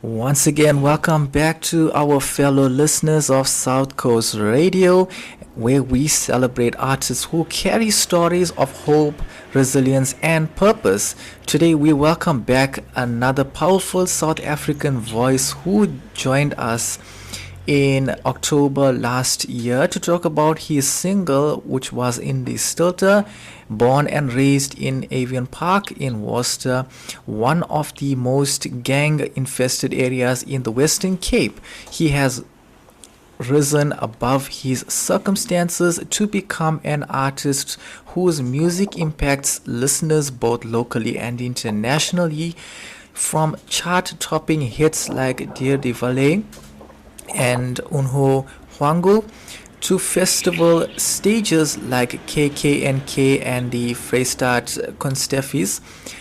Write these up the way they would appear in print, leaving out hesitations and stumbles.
Once again, welcome back to our fellow listeners of South Coast Radio, where we celebrate artists who carry stories of hope, resilience, and purpose. Today, we welcome back another powerful South African voice who joined us in October last year to talk about his single, which was in the Stilter, born and raised in Avian Park in Worcester, one of the most gang infested areas in the Western Cape. He has risen above his circumstances to become an artist whose music impacts listeners both locally and internationally, from chart topping hits like Dear Divale and Unho Hwangu to festival stages like KKNK and the Freistaat Constefis.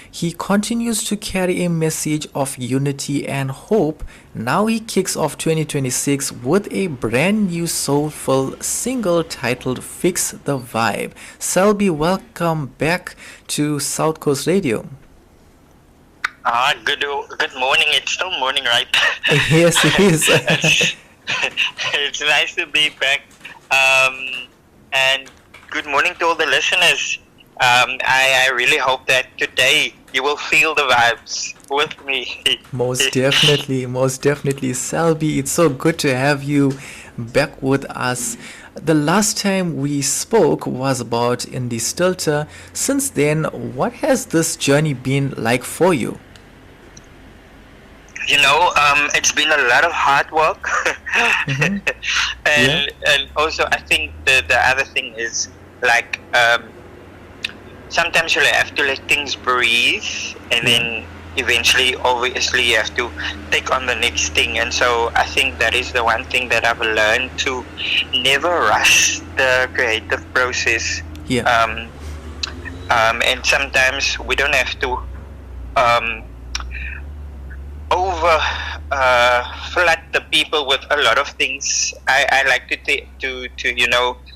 He continues to carry a message of unity and hope. Now he kicks off 2026 with a brand new soulful single titled Fix the Vibe. Selby, welcome back to South Coast Radio. Good morning. It's still morning, right? Yes, it is. It's nice to be back. And good morning to all the listeners. I really hope that today you will feel the vibes with me. Most definitely. Selby, it's so good to have you back with us. The last time we spoke was about in the Stilter. Since then, what has this journey been like for you? It's been a lot of hard work. Mm-hmm. and also I think the other thing is like sometimes you have to let things breathe, and then eventually obviously you have to take on the next thing. And so I think that is the one thing that I've learned, to never rush the creative process. And sometimes we don't have to over flood the people with a lot of things. I like to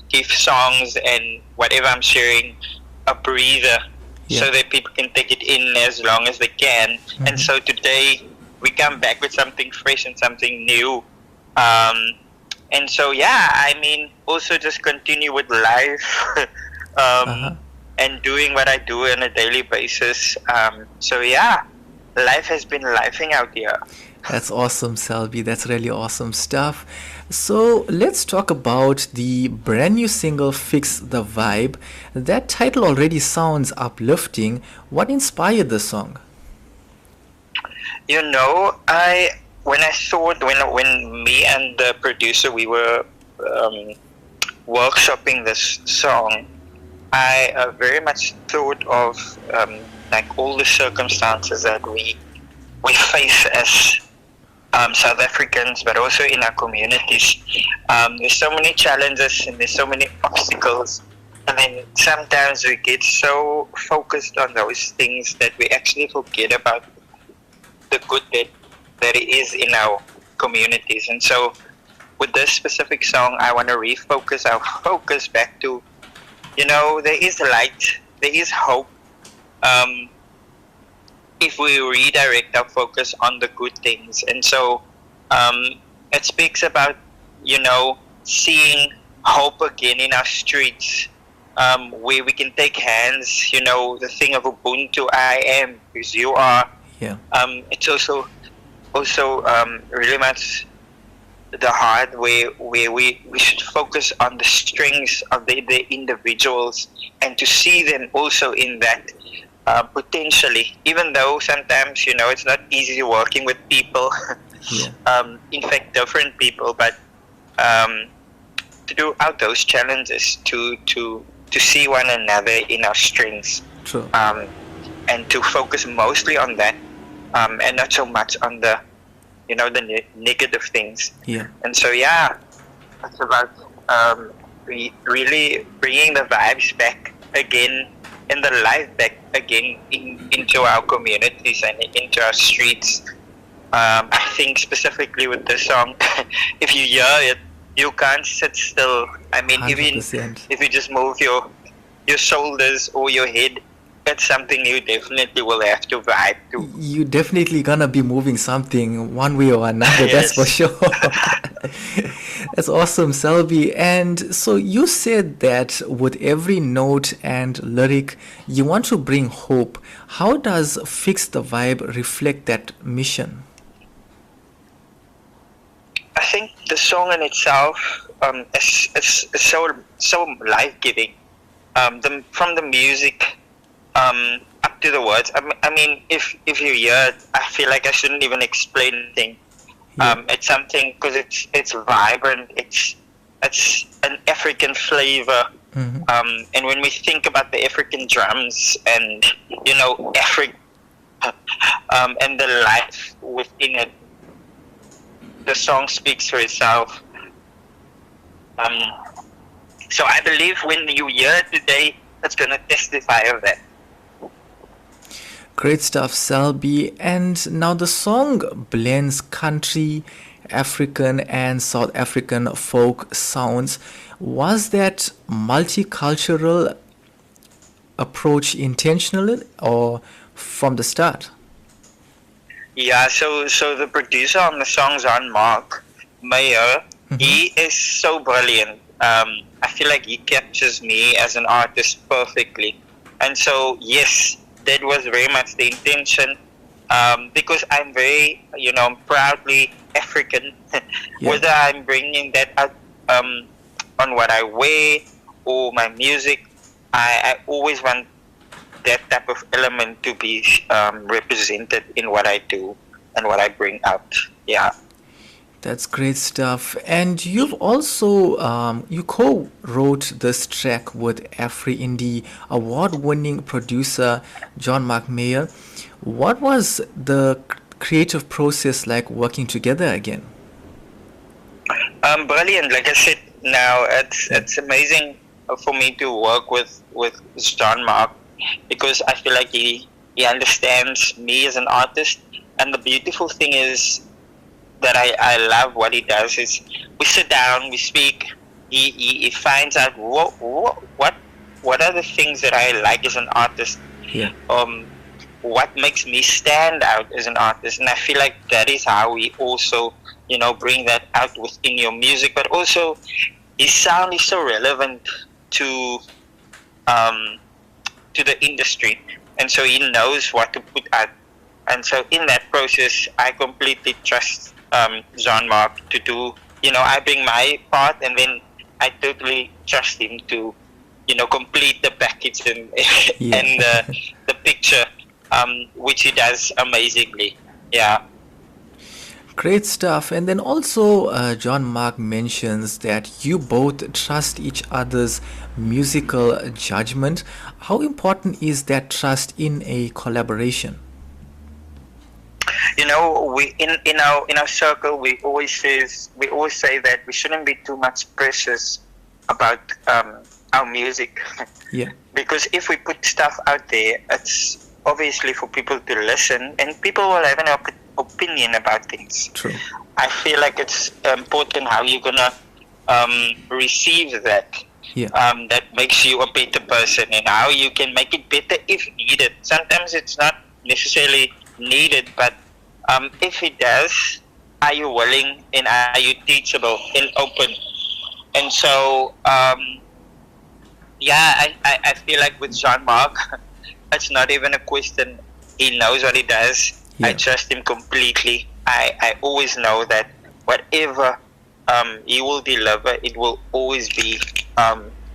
give songs and whatever I'm sharing a breather, so that people can take it in as long as they can. Mm-hmm. And so today we come back with something fresh and something new. And so also just continue with life and doing what I do on a daily basis. Life has been lifing out here. That's awesome, Selby. That's really awesome stuff. So let's talk about the brand new single, Fix the Vibe. That title already sounds uplifting. What inspired the song? When me and the producer, we were workshopping this song, I very much thought of like all the circumstances that we face as South Africans, but also in our communities. There's so many challenges and there's so many obstacles, and then sometimes we get so focused on those things that we actually forget about the good that it is in our communities. And so with this specific song, I want to refocus our focus back to, there is light, there is hope, if we redirect our focus on the good things. And so it speaks about, seeing hope again in our streets, where we can take hands, the thing of Ubuntu, I am because you are. It's also really much the heart where we should focus on the strengths of the individuals, and to see them also in that potentially, even though sometimes it's not easy working with people, in fact different people, but throughout those challenges to see one another in our strengths. True. And to focus mostly on that, and not so much on the negative things. And so it's about really bringing the vibes back again, and the life back again into our communities and into our streets. I think specifically with this song, if you hear it, you can't sit still. I mean, 100%. even if you just move your shoulders or your head it's something you definitely will have to vibe to. You definitely gonna be moving something one way or another, that's for Yes. sure. That's awesome, Selby. And so you said that with every note and lyric, you want to bring hope. How does Fix the Vibe reflect that mission? I think the song in itself is so life giving. From the music up to the words. I mean, if you hear it, I feel like I shouldn't even explain anything. Yeah. It's something because it's vibrant. It's an African flavor. Hmm. And when we think about the African drums and Africa and the life within it, the song speaks for itself. Um, so I believe when you hear it today, it's gonna testify of that. Great stuff, Selby. And now the song blends country, African, and South African folk sounds. Was that multicultural approach intentional or from the start? Yeah, so the producer on the songs on Mark Mayer, Mhm. he is so brilliant. I feel like he captures me as an artist perfectly, and so yes, that was very much the intention. Because I'm very, proudly African. Yeah. Whether I'm bringing that out on what I wear or my music, I always want that type of element to be represented in what I do and what I bring out. Yeah. That's great stuff. And you've also you co-wrote this track with Afri Indie award-winning producer John Mark Mayer. What was the creative process like working together again? Brilliant. Like I said, now Yeah. it's amazing for me to work with John Mark because I feel like he understands me as an artist. And the beautiful thing is that I love what he does is we sit down, we speak. He finds out what are the things that I like as an artist. Yeah. Um, what makes me stand out as an artist, and I feel like that is how we also bring that out within your music. But also, his sound is so relevant to um, to the industry, and so he knows what to put out. And so in that process, I completely trust Jean Marc to do. I bring my part, and then I totally trust him to, complete the package and Yeah. and the picture, which he does amazingly. Yeah. Great stuff. And then also, John Mark mentions that you both trust each other's musical judgment. How important is that trust in a collaboration? We in our circle we always say that we shouldn't be too much precious about our music Yeah, because if we put stuff out there, it's obviously for people to listen, and people will have an opinion about things. true. I feel like it's important how you're gonna receive that. Yeah, That makes you a better person, and how you can make it better if needed. Sometimes it's not necessarily needed, but if it does, are you willing and are you teachable and open? And so, yeah, I feel like with Jean Marc, it's not even a question. He knows what he does. I yeah. trust him completely. I always know that whatever he will deliver, it will always be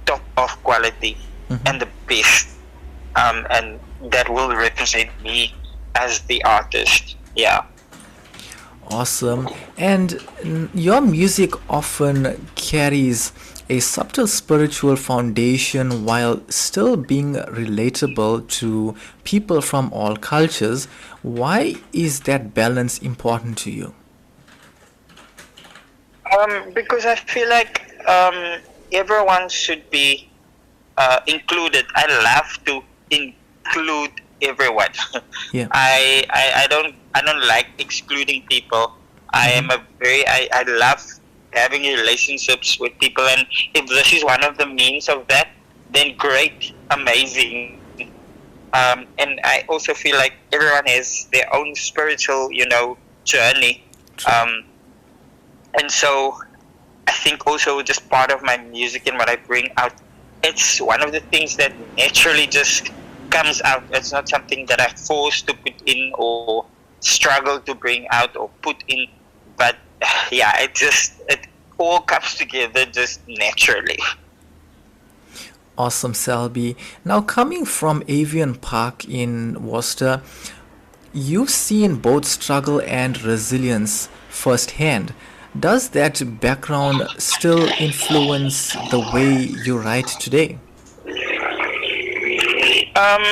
top of quality Mhm. and the best. And that will represent me as the artist. Yeah. Awesome. And your music often carries a subtle spiritual foundation while still being relatable to people from all cultures. Why is that balance important to you? Because I feel like everyone should be included. I love to include everyone. Yeah. I don't like excluding people. I Hmm. am I love having relationships with people, and if this is one of the means of that, then great, amazing. And I also feel like everyone has their own spiritual, journey. True. Um, and so I think also just part of my music and what I bring out, it's one of the things that naturally just comes out. It's not something that I force to put in or struggle to bring out or put in, but yeah, it all comes together just naturally. Awesome, Selby. Now, coming from Avian Park in Worcester, you've seen both struggle and resilience firsthand. Does that background still influence the way you write today? Um,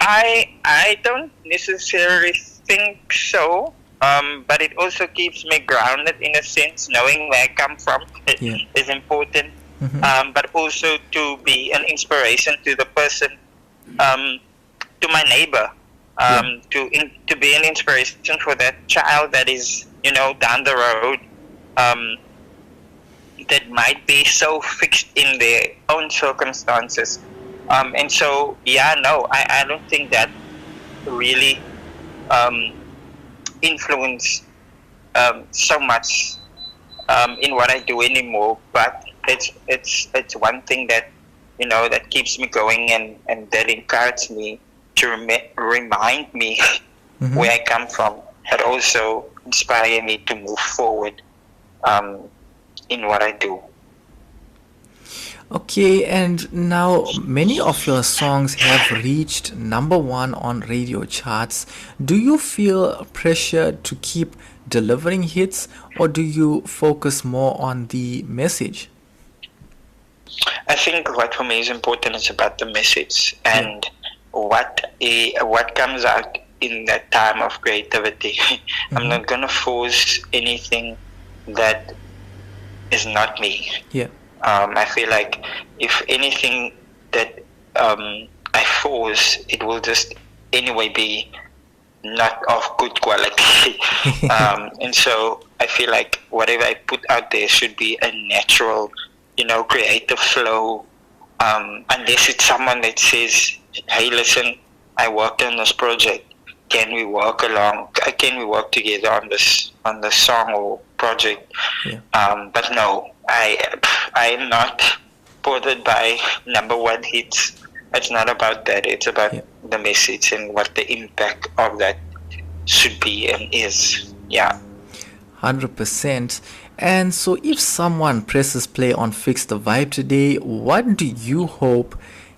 I don't necessarily think so. But it also keeps me grounded in a sense, knowing where I come from Yeah. is important. Mm-hmm. But also to be an inspiration to the person, um, to my neighbor, Yeah. to be an inspiration for that child that is, down the road, um, that might be so fixed in their own circumstances. And so, yeah, no, I don't think that really um, influence so much in what I do anymore. But it's one thing that that keeps me going and that encourages me to remind me Mm-hmm. where I come from, but also inspire me to move forward um, in what I do. Okay, and now many of your songs have reached number one on radio charts. Do you feel pressure to keep delivering hits, or do you focus more on the message? I think what for me is important is about the message Yeah. and what comes out in that time of creativity. I'm Mm-hmm. not gonna force anything that is not me. Yeah. I feel like if anything that I force, it will just anyway be not of good quality. And so I feel like whatever I put out there should be a natural, creative flow. Unless it's someone that says, "Hey, listen, I worked on this project. Can we work along? Can we work together on this song or project?" Yeah. But no, I am not bothered by number one hits. It's not about that. It's about Yeah. the message and what the impact of that should be and is. Yeah. 100%. And so, if someone presses play on Fix the Vibe today, what do you hope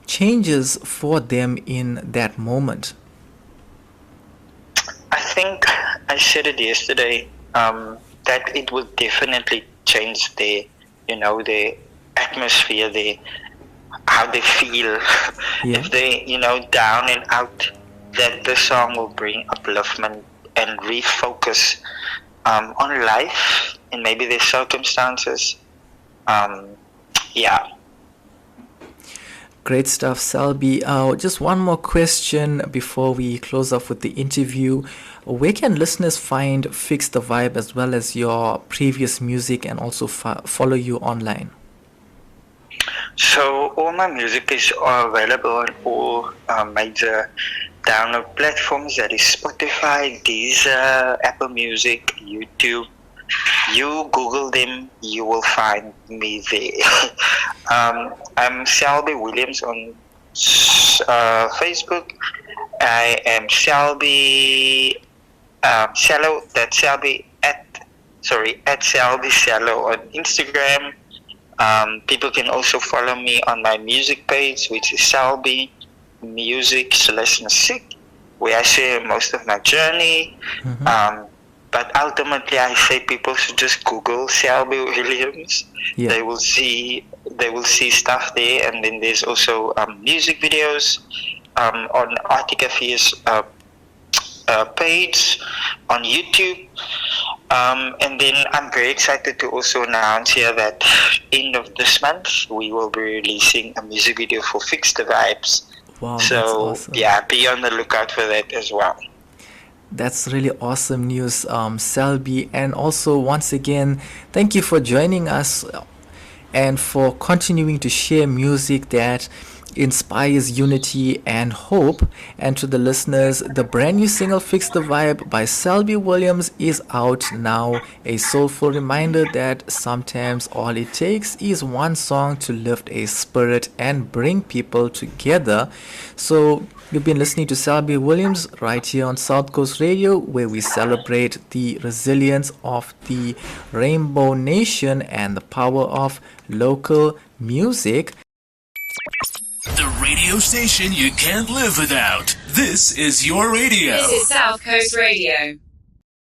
changes for them in that moment? I think I said it yesterday that it will definitely change their atmosphere, how they feel. Yeah. If they, down and out, that the song will bring upliftment and refocus on life and maybe their circumstances. Um, yeah. Great stuff, Selby. Just one more question before we close off with the interview. Where can listeners find Fix the Vibe as well as your previous music and also follow you online? So all my music is available on all major download platforms. That is Spotify, Deezer, Apple Music, YouTube. You Google them, you will find me there. I'm Selby Williams on Facebook. I am Selby Shallow. That's Selby at Selby Shallow on Instagram. People can also follow me on my music page, which is Selby Music/Music, where I share most of my journey. Mm-hmm. But ultimately, I say people should just Google Selby Williams. Yeah. They will see stuff there, and then there's also music videos on Articafia's page on YouTube. And then I'm very excited to also announce here that end of this month we will be releasing a music video for Fix the Vibes. Wow, that's So awesome. yeah, be on the lookout for that as well. That's really awesome news, Selby. And also, once again, thank you for joining us and for continuing to share music that inspires unity and hope. And to the listeners, the brand new single Fix the Vibe by Selby Williams is out now, a soulful reminder that sometimes all it takes is one song to lift a spirit and bring people together. So you've been listening to Selby Williams right here on South Coast Radio, where we celebrate the resilience of the Rainbow Nation and the power of local music. The radio station you can't live without. This is your radio. This is South Coast Radio.